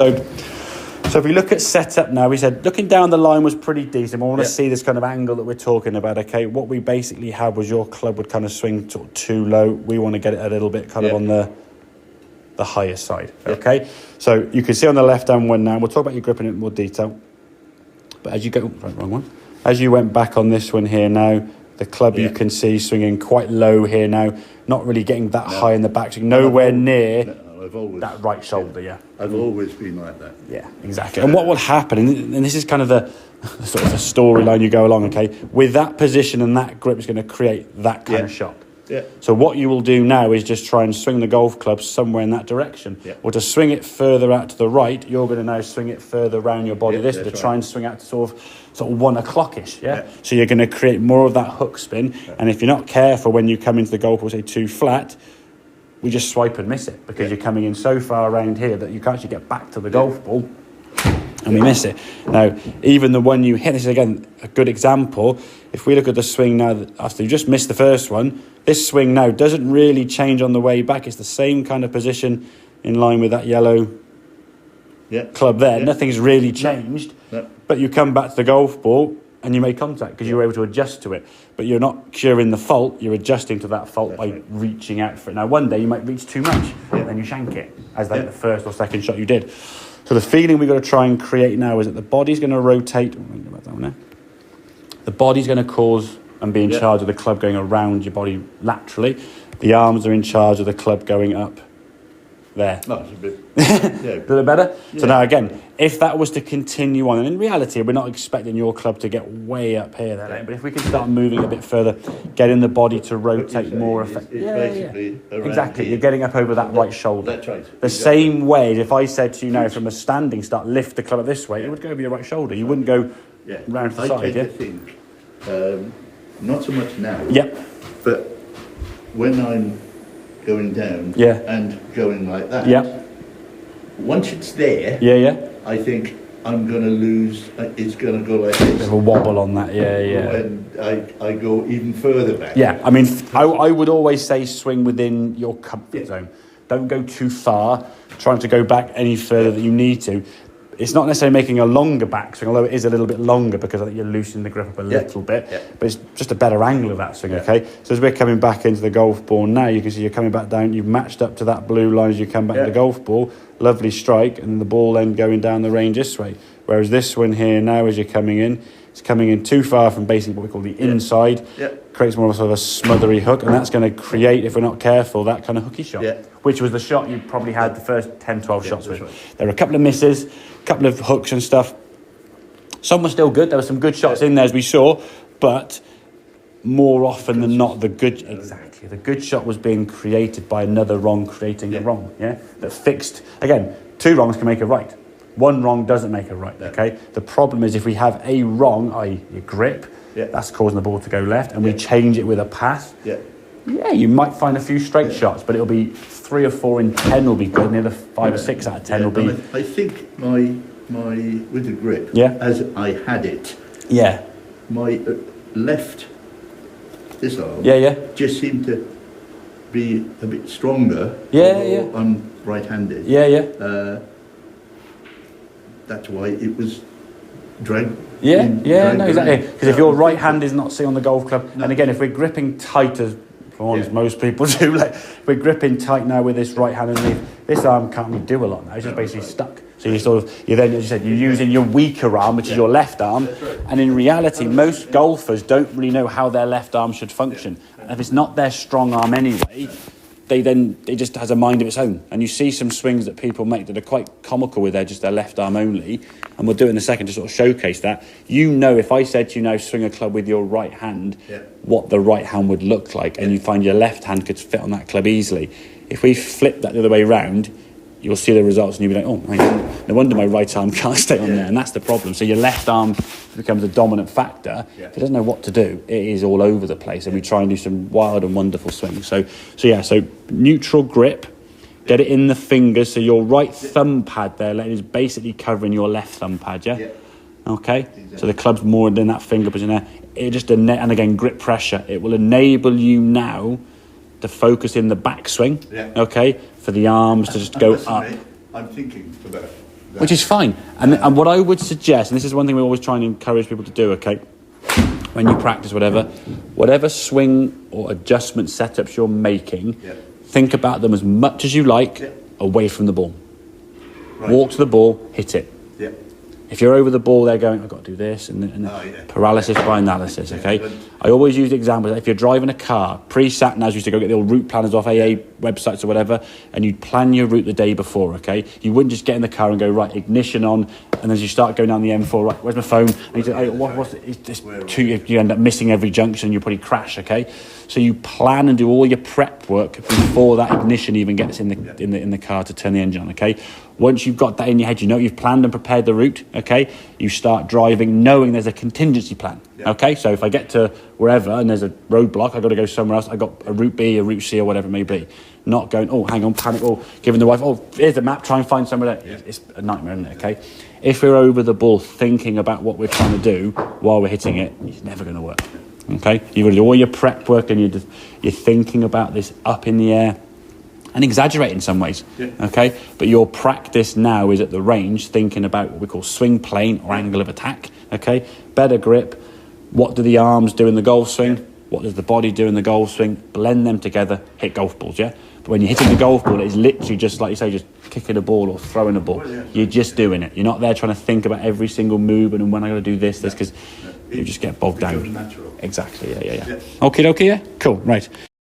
So if we look at setup now, we said looking down the line was pretty decent. We want to see this kind of angle that we're talking about, okay? What we basically had was your club would kind of swing sort of too low. We want to get it a little bit kind of on the higher side, okay? So you can see on the left-hand one now, we'll talk about your grip in more detail. But as you go, wrong one. As you went back on this one here now, the club you can see swinging quite low here now, not really getting that high in the back, so nowhere near that right shoulder, I've always been like that. Yeah, exactly. And what will happen, and this is kind of the sort of the storyline you go along, okay, with that position and that grip is going to create that kind of shot. Yeah. So what you will do now is just try and swing the golf club somewhere in that direction. Yeah. Or to swing it further out to the right, you're going to now swing it further around your body to try and swing out to sort of 1 o'clock-ish, yeah? So you're going to create more of that hook spin. Yeah. And if you're not careful when you come into the golf ball, say too flat, we just swipe and miss it because you're coming in so far around here that you can't actually get back to the golf ball and we miss it. Now, even the one you hit, this is again a good example. If we look at the swing now, after you just missed the first one, this swing now doesn't really change on the way back. It's the same kind of position in line with that yellow club there. Nothing's really changed, but you come back to the golf ball and you make contact because you're able to adjust to it. But you're not curing the fault, you're adjusting to that fault by reaching out for it. Now, one day you might reach too much, and then you shank it, as like the first or second shot you did. So the feeling we've got to try and create now is that the body's going to rotate. The body's going to cause and be in charge of the club going around your body laterally. The arms are in charge of the club going up there. No, it's a bit... a little better? Yeah. So now again, if that was to continue on, and in reality we're not expecting your club to get way up here, but if we can start moving a bit further, getting the body to rotate more effectively. Exactly, you're getting up over that right shoulder. That's right. The same way, if I said to you now from a standing start, lift the club up this way, it would go over your right shoulder. You wouldn't go round to the side, I tend to think, not so much now, but when I'm going down and going like that, once it's there, I think I'm going to lose, it's going to go like this. Bit of a wobble on that, And I go even further back. Yeah, I mean, I would always say swing within your comfort zone. Don't go too far, trying to go back any further than you need to. It's not necessarily making a longer backswing, although it is a little bit longer because I think you're loosening the grip up a little bit. But it's just a better angle of that swing, okay? So as we're coming back into the golf ball now, you can see you're coming back down. You've matched up to that blue line as you come back to the golf ball. Lovely strike, and the ball then going down the range this way. Whereas this one here now, as you're coming in, it's coming in too far from basically what we call the inside. Creates more of a sort of a smothery hook, and that's going to create, if we're not careful, that kind of hooky shot, which was the shot you probably had the first 10, 12 shots with. Right. There were a couple of misses, a couple of hooks and stuff. Some were still good. There were some good shots in there, as we saw, but more often than not, the good shot was being created by another wrong creating a wrong, that fixed. Again, 2 wrongs can make a right. 1 wrong doesn't make a right, okay? The problem is if we have a wrong, i.e. your grip, that's causing the ball to go left, and we change it with a path, you might find a few straight shots, but it'll be 3 or 4 in 10 will be good, near the 5 or 6 out of 10 will be... I think my with the grip, as I had it, my left, this arm, just seemed to be a bit stronger. I'm right-handed. That's why it was dragged. Exactly. Because if your right hand is not sitting on the golf club, and again, if we're gripping tight as most people do, like we're gripping tight now with this right hand underneath, this arm can't really do a lot now. It's just basically stuck. So you then, as you said, you're using your weaker arm, which is your left arm, and in reality, most golfers don't really know how their left arm should function. And if it's not their strong arm anyway, it just has a mind of its own. And you see some swings that people make that are quite comical with their left arm only, and we'll do it in a second to sort of showcase that. You know, if I said to you now, swing a club with your right hand, what the right hand would look like, and you find your left hand could fit on that club easily. If we flip that the other way around, you'll see the results and you'll be like, oh, no wonder my right arm can't stay on there. And that's the problem. So your left arm becomes a dominant factor. If it doesn't know what to do, it is all over the place. And we try and do some wild and wonderful swings. So neutral grip, get it in the fingers. So your right thumb pad there is basically covering your left thumb pad, Okay? Exactly. So the club's more than that finger position there. It just, and again, grip pressure. It will enable you now to focus in the backswing, okay, for the arms to just go up. I'm thinking about which is fine. And what I would suggest, and this is one thing we always try and encourage people to do, okay, when you practice whatever swing or adjustment setups you're making, think about them as much as you like away from the ball. Right. Walk to the ball, hit it. Yeah. If you're over the ball, they're going, I've got to do this, and paralysis by analysis, okay? I always use the example, if you're driving a car, pre-sat navs used to go get the old route planners off AA websites or whatever, and you'd plan your route the day before, okay? You wouldn't just get in the car and go, right, ignition on, and as you start going down the M4, right, where's my phone? And you say, hey, what's this? You end up missing every junction, you probably crash, okay? So you plan and do all your prep work before that ignition even gets in the car to turn the engine on, okay? Once you've got that in your head, you know you've planned and prepared the route, okay? You start driving knowing there's a contingency plan, okay? So if I get to wherever and there's a roadblock, I've got to go somewhere else, I've got a route B, a route C, or whatever it may be. Not going, oh, hang on, panic, or giving the wife, oh, here's the map, try and find somewhere there. It's a nightmare, isn't it, okay? If we're over the ball thinking about what we're trying to do while we're hitting it, it's never going to work, okay? You've got to do all your prep work and you're thinking about this up in the air, and exaggerate in some ways, okay? But your practice now is at the range thinking about what we call swing plane or angle of attack, okay? Better grip. What do the arms do in the golf swing? What does the body do in the golf swing? Blend them together, hit golf balls, yeah? But when you're hitting the golf ball, it's literally just, like you say, just kicking a ball or throwing a ball. You're just doing it. You're not there trying to think about every single movement and when I got to do this, because you just get bogged down. Natural. Exactly, yeah. Okay, yeah? Cool, right.